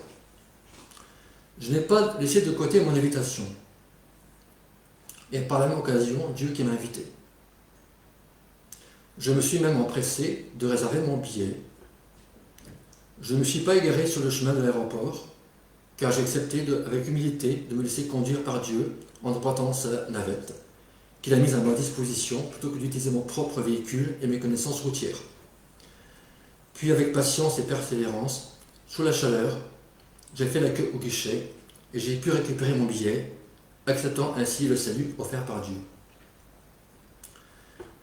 Je n'ai pas laissé de côté mon invitation. Et par la même occasion, Dieu qui m'a invité. Je me suis même empressé de réserver mon billet. Je ne me suis pas égaré sur le chemin de l'aéroport, car j'ai accepté avec humilité de me laisser conduire par Dieu en empruntant sa navette, qu'il a mise à ma disposition plutôt que d'utiliser mon propre véhicule et mes connaissances routières. Puis avec patience et persévérance, sous la chaleur, j'ai fait la queue au guichet et j'ai pu récupérer mon billet, acceptant ainsi le salut offert par Dieu.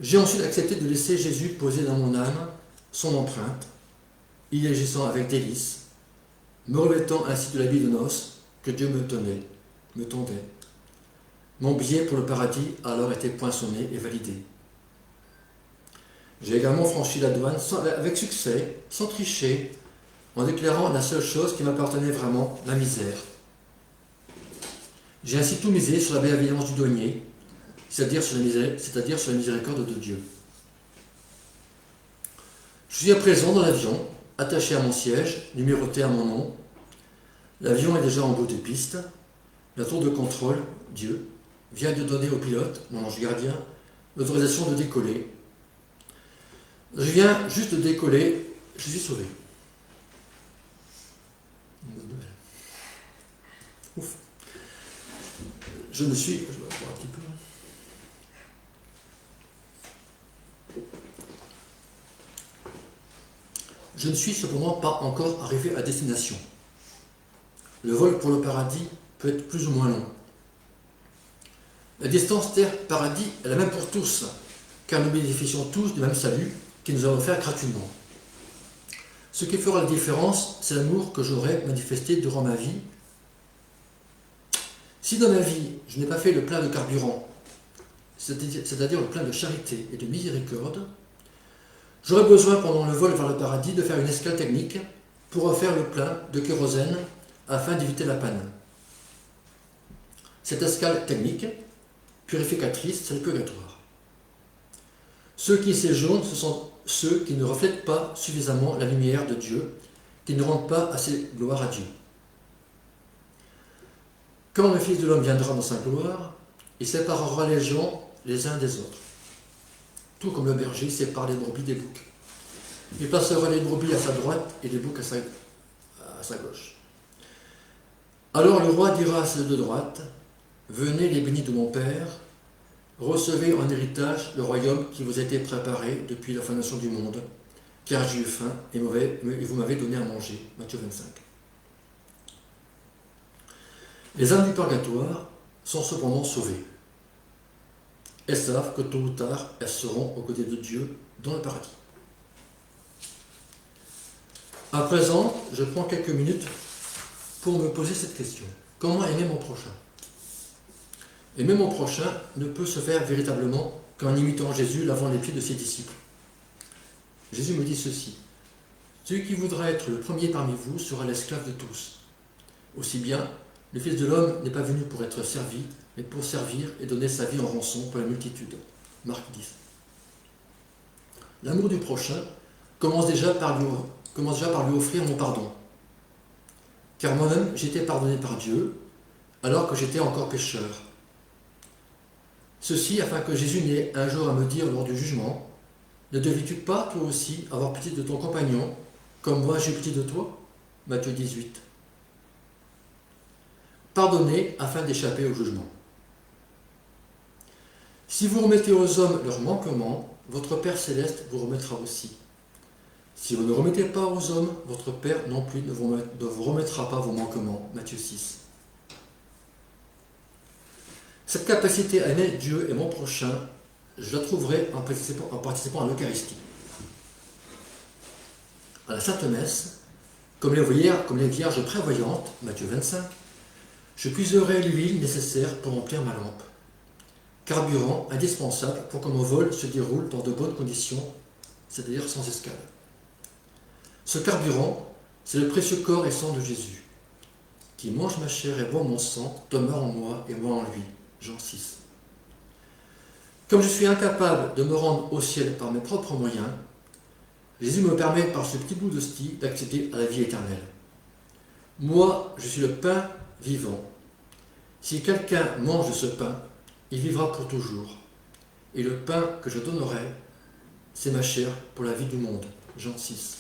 J'ai ensuite accepté de laisser Jésus poser dans mon âme son empreinte, y agissant avec délice, me revêtant ainsi de l'habit de noces que Dieu me tendait. Mon billet pour le paradis a alors été poinçonné et validé. J'ai également franchi la douane avec succès, sans tricher, en déclarant la seule chose qui m'appartenait vraiment, la misère. J'ai ainsi tout misé sur la bienveillance du douanier, c'est-à-dire sur la miséricorde de Dieu. Je suis à présent dans l'avion, attaché à mon siège, numéroté à mon nom. L'avion est déjà en bout de piste. La tour de contrôle, Dieu, vient de donner au pilote, mon ange gardien, l'autorisation de décoller. Je viens juste de décoller, je suis sauvé. Une bonne nouvelle. Ouf. Je vais voir un petit peu. Je ne suis cependant pas encore arrivé à destination. Le vol pour le paradis peut être plus ou moins long. La distance terre-paradis est la même pour tous, car nous bénéficions tous du même salut qui nous a offert gratuitement. Ce qui fera la différence, c'est l'amour que j'aurai manifesté durant ma vie. Si dans ma vie, je n'ai pas fait le plein de carburant, c'est-à-dire le plein de charité et de miséricorde, j'aurai besoin pendant le vol vers le paradis de faire une escale technique pour refaire le plein de kérosène afin d'éviter la panne. Cette escale technique, purificatrice, c'est le purgatoire. Ceux qui séjournent, ce sont ceux qui ne reflètent pas suffisamment la lumière de Dieu, qui ne rendent pas assez gloire à Dieu. Quand le Fils de l'homme viendra dans sa gloire, il séparera les gens les uns des autres, tout comme le berger sépare les brebis des boucs. Il placera les brebis à sa droite et les boucs à sa gauche. Alors le roi dira à ceux de droite, « Venez les bénis de mon Père, recevez en héritage le royaume qui vous a été préparé depuis la fondation du monde, car j'ai eu faim et vous m'avez donné à manger. » Matthieu 25. Les âmes du purgatoire sont cependant sauvées. Elles savent que tôt ou tard, elles seront aux côtés de Dieu dans le paradis. À présent, je prends quelques minutes pour me poser cette question. Comment aimer mon prochain? Aimer mon prochain ne peut se faire véritablement qu'en imitant Jésus lavant les pieds de ses disciples. Jésus me dit ceci, « Celui qui voudra être le premier parmi vous sera l'esclave de tous. Aussi bien, le Fils de l'homme n'est pas venu pour être servi, mais pour servir et donner sa vie en rançon pour la multitude. » Marc 10. L'amour du prochain commence déjà par lui offrir mon pardon. Car moi-même, j'ai été pardonné par Dieu, alors que j'étais encore pécheur. Ceci afin que Jésus n'ait un jour à me dire lors du jugement, « Ne devais-tu pas, toi aussi, avoir pitié de ton compagnon, comme moi j'ai pitié de toi ?» Matthieu 18. Pardonnez afin d'échapper au jugement. Si vous remettez aux hommes leurs manquements, votre Père céleste vous remettra aussi. Si vous ne remettez pas aux hommes, votre Père non plus ne vous remettra pas vos manquements. Matthieu 6. Cette capacité à aimer Dieu et mon prochain, je la trouverai en participant à l'Eucharistie. À la Sainte Messe, comme les vierges prévoyantes, Matthieu 25, je puiserai l'huile nécessaire pour remplir ma lampe. Carburant indispensable pour que mon vol se déroule dans de bonnes conditions, c'est-à-dire sans escale. Ce carburant, c'est le précieux corps et sang de Jésus. Qui mange ma chair et boit mon sang demeure en moi et moi en lui. Jean 6. Comme je suis incapable de me rendre au ciel par mes propres moyens, Jésus me permet par ce petit bout d'hostie d'accéder à la vie éternelle. Moi, je suis le pain vivant. Si quelqu'un mange de ce pain, il vivra pour toujours. Et le pain que je donnerai, c'est ma chair pour la vie du monde. Jean 6.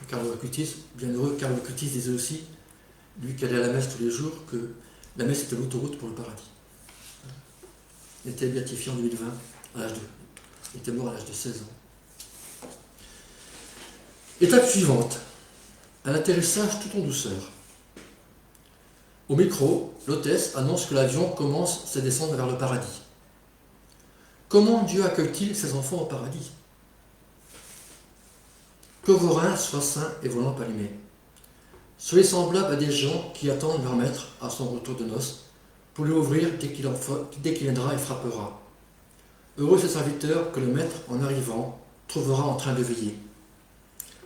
Carlo Acutis, bienheureux Carlo Acutis disait aussi, lui qui allait à la messe tous les jours, que la messe était l'autoroute pour le paradis. Il était béatifié en 2020, il était mort à l'âge de 16 ans. Étape suivante, un atterrissage tout en douceur. Au micro, l'hôtesse annonce que l'avion commence sa descente vers le paradis. Comment Dieu accueille-t-il ses enfants au paradis? Que vos reins soient sains et vos lampes allumées. Soyez semblables à des gens qui attendent leur maître à son retour de noces pour lui ouvrir dès qu'il viendra et frappera. Heureux ce serviteur que le maître, en arrivant, trouvera en train de veiller.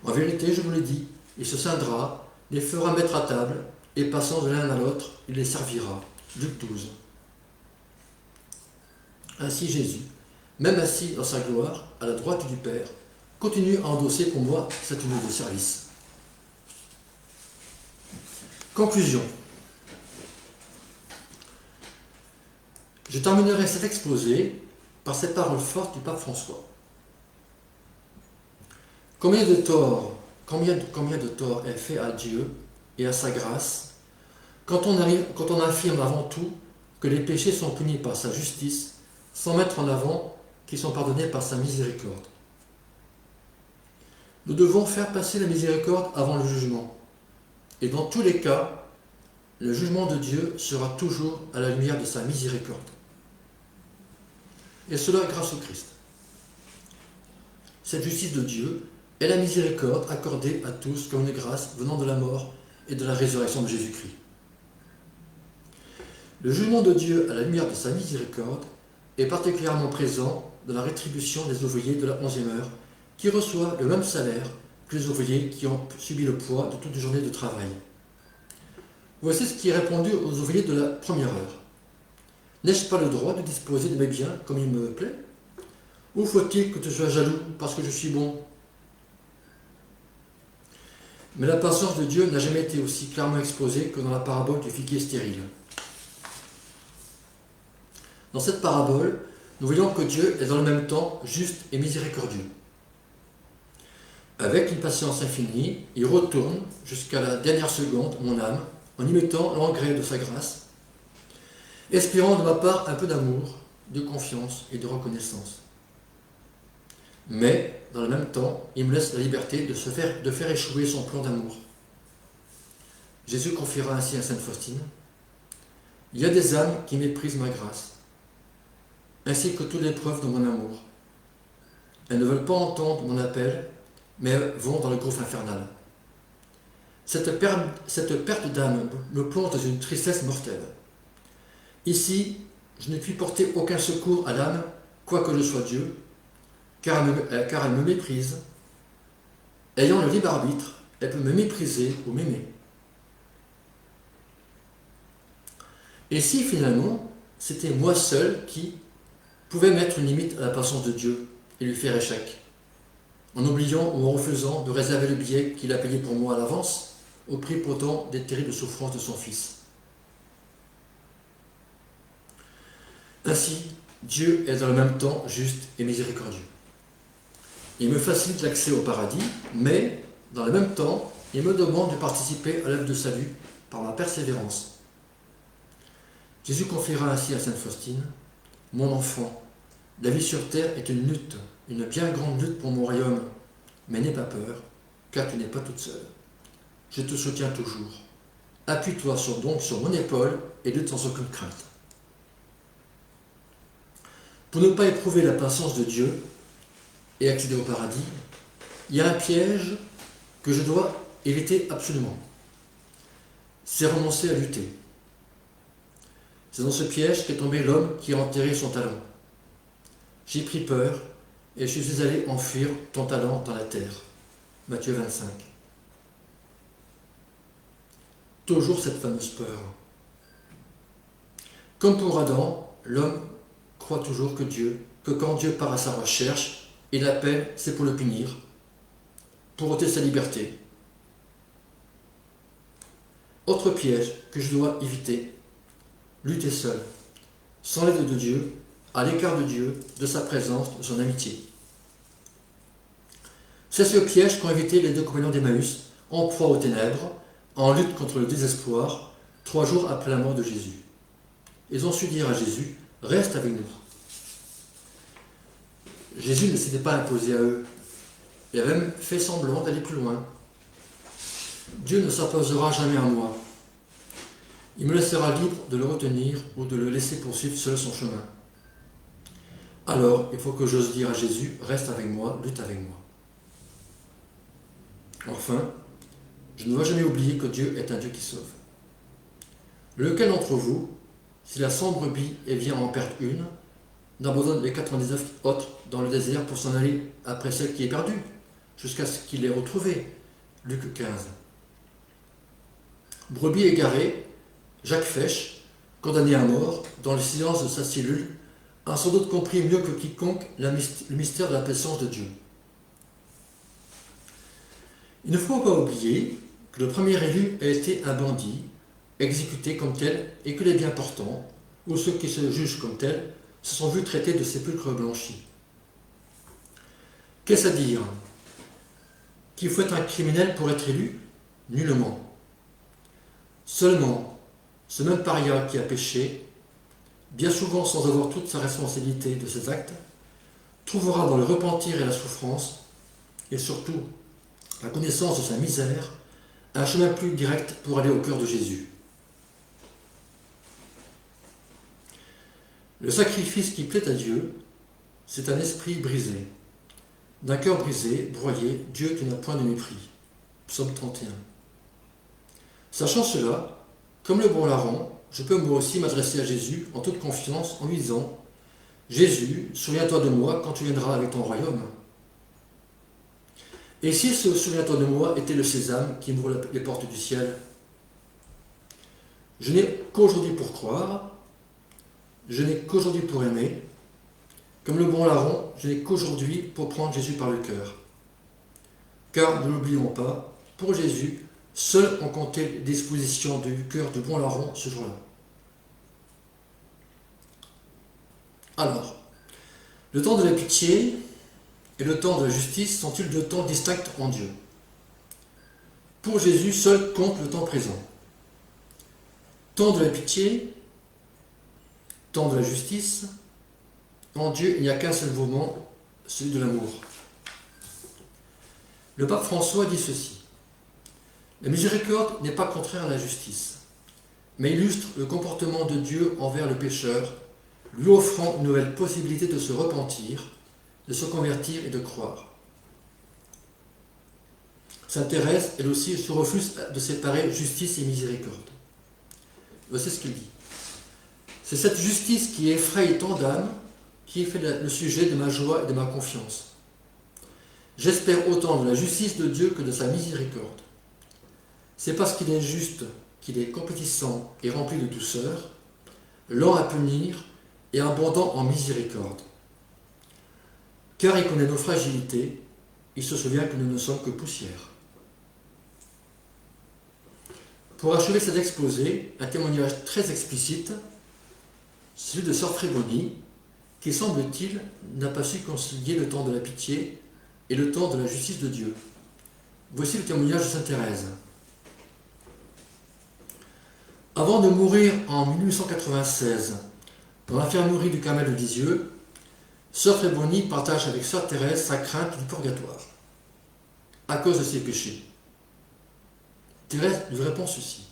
En vérité, je vous le dis, il se scindra, les fera mettre à table, et passant de l'un à l'autre, il les servira. Luc 12. Ainsi Jésus, même assis dans sa gloire, à la droite du Père, continue à endosser pour moi cette tenue de service. Conclusion. Je terminerai cet exposé par cette parole forte du pape François. Combien de tort est fait à Dieu et à sa grâce quand on affirme avant tout que les péchés sont punis par sa justice sans mettre en avant qu'ils sont pardonnés par sa miséricorde. Nous devons faire passer la miséricorde avant le jugement. Et dans tous les cas, le jugement de Dieu sera toujours à la lumière de sa miséricorde. Et cela grâce au Christ. Cette justice de Dieu est la miséricorde accordée à tous comme une grâce venant de la mort et de la résurrection de Jésus-Christ. Le jugement de Dieu à la lumière de sa miséricorde est particulièrement présent dans la rétribution des ouvriers de la 11e heure qui reçoivent le même salaire que les ouvriers qui ont subi le poids de toute une journée de travail. Voici ce qui est répondu aux ouvriers de la première heure. N'ai-je pas le droit de disposer de mes biens comme il me plaît? Ou faut-il que tu sois jaloux parce que je suis bon? Mais la patience de Dieu n'a jamais été aussi clairement exposée que dans la parabole du figuier stérile. Dans cette parabole, nous voyons que Dieu est dans le même temps juste et miséricordieux. Avec une patience infinie, il retourne jusqu'à la dernière seconde mon âme en y mettant l'engrais de sa grâce, espérant de ma part un peu d'amour, de confiance et de reconnaissance. Mais, dans le même temps, il me laisse la liberté de faire échouer son plan d'amour. Jésus confiera ainsi à sainte Faustine: il y a des âmes qui méprisent ma grâce, ainsi que toutes les preuves de mon amour. Elles ne veulent pas entendre mon appel, mais vont dans le gouffre infernal. Cette perte d'âme me plonge dans une tristesse mortelle. Ici, je ne puis porter aucun secours à l'âme, quoique je sois Dieu, car elle me méprise. Ayant le libre arbitre, elle peut me mépriser ou m'aimer. Et si finalement, c'était moi seul qui pouvais mettre une limite à la patience de Dieu et lui faire échec, en oubliant ou en refusant de réserver le billet qu'il a payé pour moi à l'avance, au prix pourtant des terribles souffrances de son Fils. Ainsi, Dieu est dans le même temps juste et miséricordieux. Il me facilite l'accès au paradis, mais, dans le même temps, il me demande de participer à l'œuvre de salut par ma persévérance. Jésus confiera ainsi à sainte Faustine: mon enfant, la vie sur terre est une lutte, une bien grande lutte pour mon royaume, mais n'aie pas peur, car tu n'es pas toute seule. Je te soutiens toujours. Appuie-toi donc sur mon épaule et lutte sans aucune crainte. Pour ne pas éprouver la patience de Dieu et accéder au paradis, il y a un piège que je dois éviter absolument. C'est renoncer à lutter. C'est dans ce piège qu'est tombé l'homme qui a enterré son talent. J'ai pris peur et je suis allé enfuir ton talent dans la terre. Matthieu 25. Toujours cette fameuse peur. Comme pour Adam, l'homme croit toujours que quand Dieu part à sa recherche, il l'appelle, c'est pour le punir, pour ôter sa liberté. Autre piège que je dois éviter, lutter seul, sans l'aide de Dieu, à l'écart de Dieu, de sa présence, de son amitié. C'est ce piège qu'ont évité les deux compagnons d'Emmaüs, en proie aux ténèbres, en lutte contre le désespoir, 3 jours après la mort de Jésus. Ils ont su dire à Jésus, reste avec nous. Jésus ne s'était pas imposé à eux. Il a même fait semblant d'aller plus loin. Dieu ne s'imposera jamais à moi. Il me laissera libre de le retenir ou de le laisser poursuivre seul son chemin. Alors, il faut que j'ose dire à Jésus, reste avec moi, lutte avec moi. Enfin, je ne dois jamais oublier que Dieu est un Dieu qui sauve. Lequel d'entre vous, si la cent brebis et vient en perdre une, n'abandonne les 99 autres dans le désert pour s'en aller après celle qui est perdue, jusqu'à ce qu'il l'ait retrouvée. Luc 15. Brebis égarée, Jacques Fesch, condamné à mort, dans le silence de sa cellule, a sans doute compris mieux que quiconque le mystère de la présence de Dieu. Il ne faut pas oublier que le premier élu a été un bandit, exécuté comme tel, et que les bien portants, ou ceux qui se jugent comme tels, se sont vus traités de sépulcres blanchis. Qu'est-ce à dire? Qu'il faut être un criminel pour être élu? Nullement. Seulement, ce même paria qui a péché, bien souvent sans avoir toute sa responsabilité de ses actes, trouvera dans le repentir et la souffrance, et surtout la connaissance de sa misère, un chemin plus direct pour aller au cœur de Jésus. Le sacrifice qui plaît à Dieu, c'est un esprit brisé. D'un cœur brisé, broyé, Dieu qui n'a point de mépris. Psaume 31. Sachant cela, comme le bon larron, je peux moi aussi m'adresser à Jésus en toute confiance en lui disant « Jésus, souviens-toi de moi quand tu viendras avec ton royaume. » Et si ce « souviens-toi de moi » était le sésame qui m'ouvre les portes du ciel? Je n'ai qu'aujourd'hui pour croire, je n'ai qu'aujourd'hui pour aimer, comme le bon larron, je n'ai qu'aujourd'hui pour prendre Jésus par le cœur. Car, ne l'oublions pas, pour Jésus, seuls ont compté les dispositions du cœur du bon larron ce jour-là. Alors, le temps de la pitié et le temps de la justice sont-ils deux temps distincts en Dieu? Pour Jésus, seul compte le temps présent. Temps de la pitié, temps de la justice, en Dieu, il n'y a qu'un seul mouvement, celui de l'amour. Le pape François dit ceci: la miséricorde n'est pas contraire à la justice, mais illustre le comportement de Dieu envers le pécheur, lui offrant une nouvelle possibilité de se repentir, de se convertir et de croire. Sainte Thérèse, elle aussi, se refuse de séparer justice et miséricorde. Voici ce qu'il dit. C'est cette justice qui effraie tant d'âmes qui fait le sujet de ma joie et de ma confiance. J'espère autant de la justice de Dieu que de sa miséricorde. C'est parce qu'il est juste, qu'il est compétissant et rempli de douceur, lent à punir et abondant en miséricorde. Car il connaît nos fragilités, il se souvient que nous ne sommes que poussière. Pour achever cet exposé, un témoignage très explicite, celui de sœur Fréboni, qui, semble-t-il, n'a pas su concilier le temps de la pitié et le temps de la justice de Dieu. Voici le témoignage de sainte Thérèse. Avant de mourir en 1896, dans l'infirmerie du Carmel de Lisieux, sœur Fréboni partage avec sœur Thérèse sa crainte du purgatoire, à cause de ses péchés. Thérèse lui répond ceci: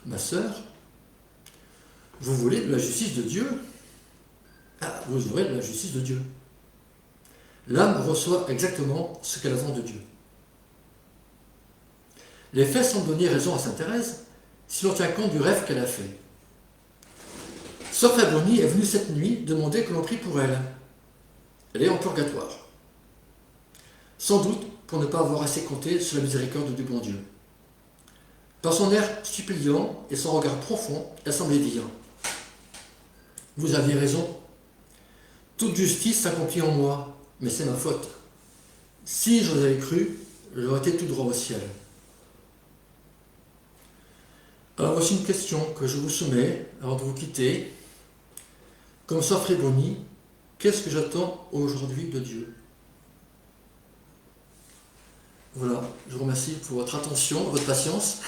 ma sœur, vous voulez de la justice de Dieu? Ah, vous aurez de la justice de Dieu. L'âme reçoit exactement ce qu'elle attend de Dieu. Les faits semblent donner raison à sainte Thérèse si l'on tient compte du rêve qu'elle a fait. Sœur Fréboni est venue cette nuit demander que l'on prie pour elle. Elle est en purgatoire. Sans doute pour ne pas avoir assez compté sur la miséricorde du bon Dieu. Par son air suppliant et son regard profond, elle semblait dire « Vous aviez raison. Toute justice s'accomplit en moi, mais c'est ma faute. Si je vous avais cru, j'aurais été tout droit au ciel. » Alors voici une question que je vous soumets avant de vous quitter. Comme sœur Fréboni, qu'est-ce que j'attends aujourd'hui de Dieu? Voilà, je vous remercie pour votre attention, votre patience.